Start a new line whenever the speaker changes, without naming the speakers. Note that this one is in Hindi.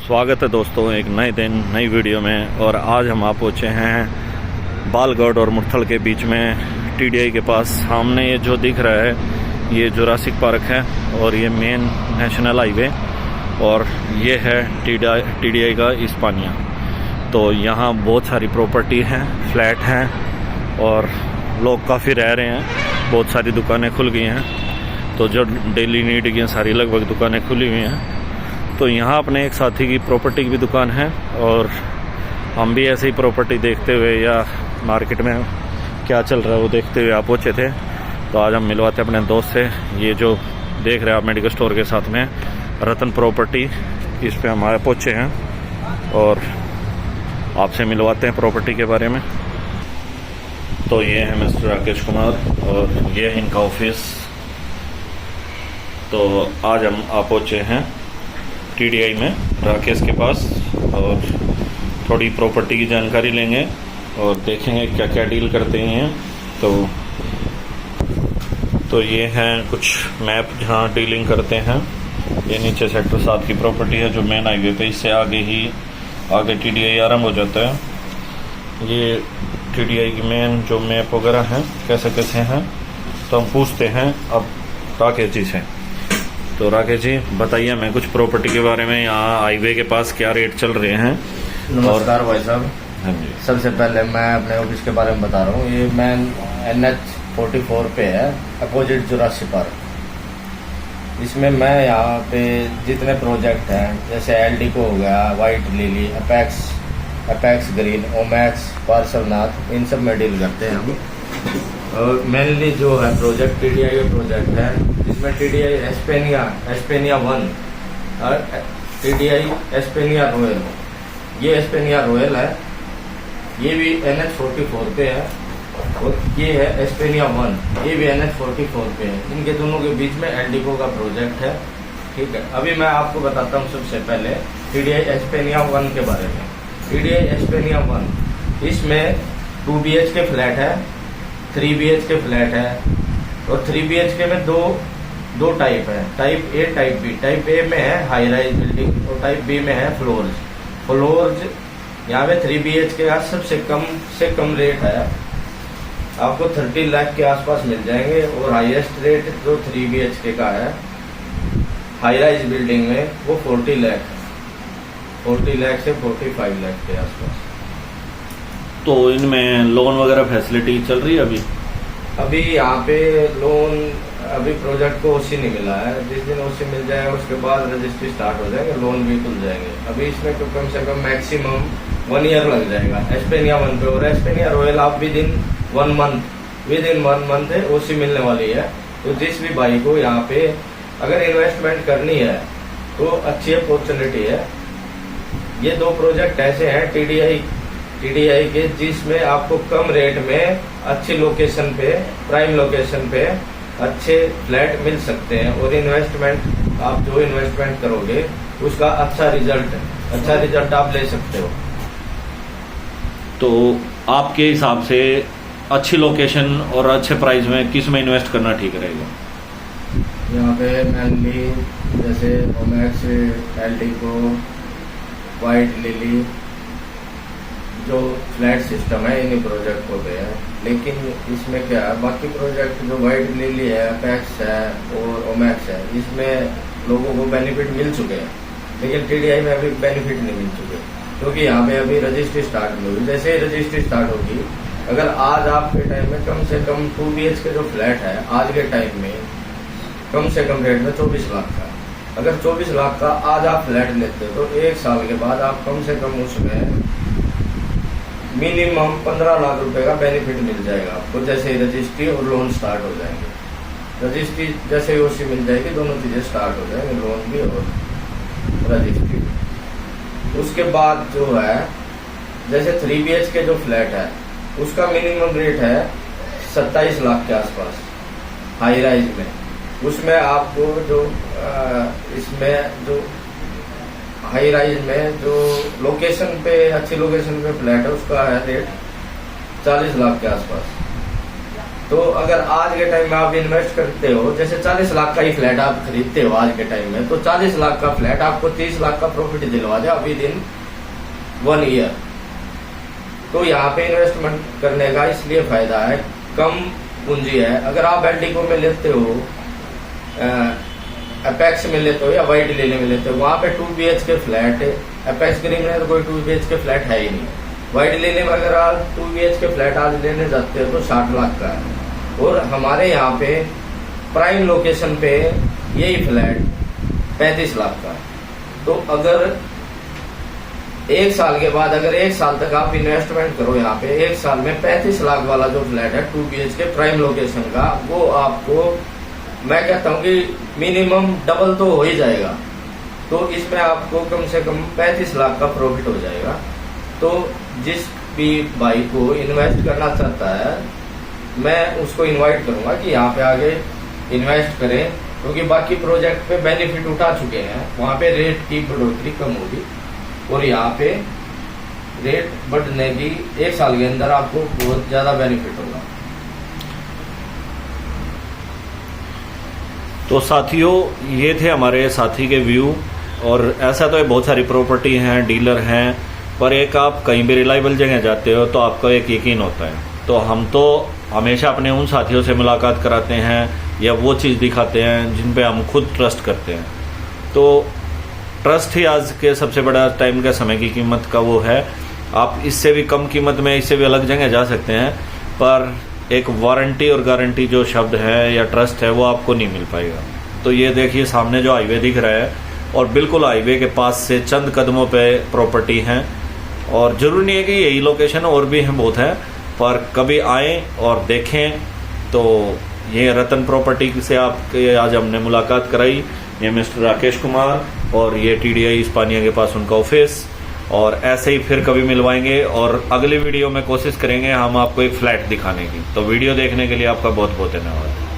स्वागत है दोस्तों एक नए दिन नई वीडियो में। और आज हम आप पहुँचे हैं बालगढ़ और मुरथल के बीच में टीडीआई के पास। सामने ये जो दिख रहा है ये जुरासिक पार्क है और ये मेन नेशनल हाईवे और ये है टीडीआई का इस्पानिया। तो यहाँ बहुत सारी प्रॉपर्टी हैं, फ्लैट हैं और लोग काफ़ी रह रहे हैं। बहुत सारी दुकानें खुल गई हैं, तो जो डेली नीड की सारी लगभग दुकानें खुली हुई हैं। तो यहाँ अपने एक साथी की प्रॉपर्टी की भी दुकान है और हम भी ऐसे ही प्रॉपर्टी देखते हुए या मार्केट में क्या चल रहा है वो देखते हुए आप पहुँचे थे। तो आज हम मिलवाते हैं अपने दोस्त से। ये जो देख रहे हैं आप मेडिकल स्टोर के साथ में रतन प्रॉपर्टी, इस पे हमारे पहुँचे हैं और आपसे मिलवाते हैं प्रॉपर्टी के बारे में। तो ये है मिस्टर राकेश कुमार और ये है इनका ऑफिस। तो आज हम आप पहुँचे हैं टीडीआई में राकेश के पास और थोड़ी प्रॉपर्टी की जानकारी लेंगे और देखेंगे क्या क्या डील करते हैं। तो ये हैं कुछ मैप जहाँ डीलिंग करते हैं। ये नीचे सेक्टर 7 की प्रॉपर्टी है जो मेन हाईवे पे, इससे आगे टीडीआई आरंभ हो जाता है। ये टीडीआई की मेन जो मैप वगैरह हैं कैसे हैं, तो हम पूछते हैं अब राकेश जी से। तो राकेश जी बताइए हमें कुछ प्रॉपर्टी के बारे में, यहाँ हाईवे के पास क्या रेट चल रहे हैं।
नमस्कार भाई साहब।
हाँ जी।
सबसे पहले मैं अपने ऑफिस के बारे में बता रहा हूँ। ये मैन NH44 पे है, अपोजिट जुरासिक पार्क। इसमें मैं यहाँ पे जितने प्रोजेक्ट हैं जैसे एल्डिको हो गया, White Lily, Apex Green, Omaxe, Parsvnath, इन सब में डील करते हैं हम। और मेनली जो है प्रोजेक्ट टीडीआई के प्रोजेक्ट है, जिसमें टीडीआई एस्पेनिया 1 और टीडीआई एस्पेनिया रॉयल। ये एस्पेनिया रॉयल है, ये भी NH44 पे है और ये है एस्पेनिया 1, ये भी NH44 पे है। इनके दोनों के बीच में एल्डिको का प्रोजेक्ट है। ठीक है, अभी मैं आपको बताता हूँ सबसे पहले टीडीआई एस्पेनिया 1 के बारे में। टीडीआई एस्पेनिया 1, इसमें 2 BHK फ्लैट है, 3 BHK फ्लैट है और 3 BHK में दो टाइप है, type A type B. Type A में है हाई राइज बिल्डिंग और टाइप बी में है फ्लोर्स। यहाँ पे 3 BHK का सबसे कम रेट है, आपको 30 लाख के आसपास मिल जाएंगे। और हाईएस्ट रेट जो 3 BHK का है हाई राइज बिल्डिंग में वो 40 लाख से 45 लाख के आसपास।
तो इनमें लोन वगैरह फैसिलिटी चल रही है अभी
यहाँ पे लोन, अभी प्रोजेक्ट को ओसी नहीं मिला है। जिस दिन ओसी मिल जाएगा उसके बाद रजिस्ट्री स्टार्ट हो जाएंगे, लोन भी खुल जाएंगे। अभी इसमें तो कम से कम मैक्सिमम 1 ईयर लग जाएगा एस्पेनिया 1 पे। और एस्पेनिया रॉयल आप विद इन 1 मंथ है ओसी मिलने वाली है। तो जिस भी भाई को यहाँ पे अगर इन्वेस्टमेंट करनी है तो अच्छी अपॉर्चुनिटी है। ये 2 प्रोजेक्ट ऐसे हैं टीडीआई के जिसमें आपको कम रेट में अच्छी लोकेशन पे, प्राइम लोकेशन पे अच्छे फ्लैट मिल सकते हैं। और इन्वेस्टमेंट आप जो इन्वेस्टमेंट करोगे उसका अच्छा रिजल्ट आप ले सकते हो।
तो आपके हिसाब से अच्छी लोकेशन और अच्छे प्राइस में किस में इन्वेस्ट करना ठीक रहेगा?
यहाँ पे मेनली जैसे ओमैक्स, एल्डिको, वाइट लिली जो फ्लैट सिस्टम है इन्हीं प्रोजेक्टों पे है। लेकिन इसमें क्या है, बाकी प्रोजेक्ट जो वाइट लिली है, अपेक्स है और ओमैक्स है, इसमें लोगों को बेनिफिट मिल चुके हैं। लेकिन टीडीआई में अभी बेनिफिट नहीं मिल चुके क्योंकि यहाँ पे अभी रजिस्ट्री स्टार्ट नहीं हुई। जैसे ही रजिस्ट्री स्टार्ट होगी, अगर आज आपके टाइम में कम से कम 2 BHK जो फ्लैट है आज के टाइम में कम से कम रेट में 24 लाख का, अगर 24 लाख का आज आप फ्लैट लेते हो तो 1 साल के बाद आप कम से कम उसमें मिनिमम 15 लाख रुपए का बेनिफिट मिल जाएगा आपको। जैसे ही रजिस्ट्री और लोन स्टार्ट हो जाएंगे, रजिस्ट्री जैसे ही ओसी मिल जाएगी, दोनों चीजें स्टार्ट हो जाएंगे, लोन भी और रजिस्ट्री। उसके बाद जो है जैसे 3 BHK जो फ्लैट है उसका मिनिमम रेट है 27 लाख के आसपास हाई राइज में। उसमें आपको जो इसमें जो हाई राइज में जो लोकेशन पे, अच्छी लोकेशन पे फ्लैट है उसका है रेट 40 लाख के आसपास। तो अगर आज के टाइम में आप इन्वेस्ट करते हो, जैसे 40 लाख का ही फ्लैट आप खरीदते हो आज के टाइम में, तो 40 लाख का फ्लैट आपको 30 लाख का प्रॉफिट दिलवा दे अभी दिन 1 ईयर। तो यहाँ पे इन्वेस्टमेंट करने का इसलिए फायदा है, कम पूंजी है। अगर आप एल्डिको में लेते हो, अपेक्स में लेते हो या वाइट लिली में लेते हो, वहां पे 2 BHK फ्लैट है। अपेक्स ग्रीन में तो कोई 2 BHK फ्लैट है ही नहीं। वाइट लिली में अगर आप 2 BHK फ्लैट आज लेने जाते हो तो 60 लाख का है। और हमारे यहाँ पे प्राइम लोकेशन पे यही फ्लैट 35 लाख का है। तो अगर 1 साल के बाद, अगर 1 साल तक आप इन्वेस्टमेंट करो यहाँ पे, 1 साल में 35 लाख वाला जो फ्लैट है 2 BHK प्राइम लोकेशन का, वो आपको मैं कहता हूँ कि मिनिमम डबल तो हो ही जाएगा। तो इसमें आपको कम से कम 35 लाख का प्रॉफिट हो जाएगा। तो जिस भी भाई को इन्वेस्ट करना चाहता है, मैं उसको इनवाइट करूंगा कि यहाँ पे आगे इन्वेस्ट करें, क्योंकि बाकी प्रोजेक्ट पे बेनिफिट उठा चुके हैं, वहाँ पे रेट की बढ़ोतरी कम होगी और यहाँ पे रेट बढ़ने की 1 साल के अंदर आपको बहुत ज्यादा बेनिफिट होगा।
तो साथियों, ये थे हमारे साथी के व्यू। और ऐसा तो बहुत सारी प्रॉपर्टी हैं, डीलर हैं, पर एक आप कहीं भी रिलायबल जगह जाते हो तो आपको एक यकीन होता है। तो हम तो हमेशा अपने उन साथियों से मुलाकात कराते हैं या वो चीज़ दिखाते हैं जिन पे हम खुद ट्रस्ट करते हैं। तो ट्रस्ट ही आज के सबसे बड़ा टाइम का समय की कीमत का वो है। आप इससे भी कम कीमत में, इससे भी अलग जगह जा सकते हैं, पर एक वारंटी और गारंटी जो शब्द है या ट्रस्ट है वो आपको नहीं मिल पाएगा। तो ये देखिए सामने जो हाईवे दिख रहा है, और बिल्कुल हाईवे के पास से चंद कदमों पे प्रॉपर्टी हैं। और जरूरी नहीं है कि यही लोकेशन, और भी हैं, बहुत है, पर कभी आएँ और देखें। तो ये रतन प्रॉपर्टी से आपके आज हमने मुलाकात कराई। ये मिस्टर राकेश कुमार और ये TDI इस्पानिया के पास उनका ऑफिस। और ऐसे ही फिर कभी मिलवाएंगे और अगली वीडियो में कोशिश करेंगे हम आपको एक फ्लैट दिखाने की। तो वीडियो देखने के लिए आपका बहुत बहुत धन्यवाद।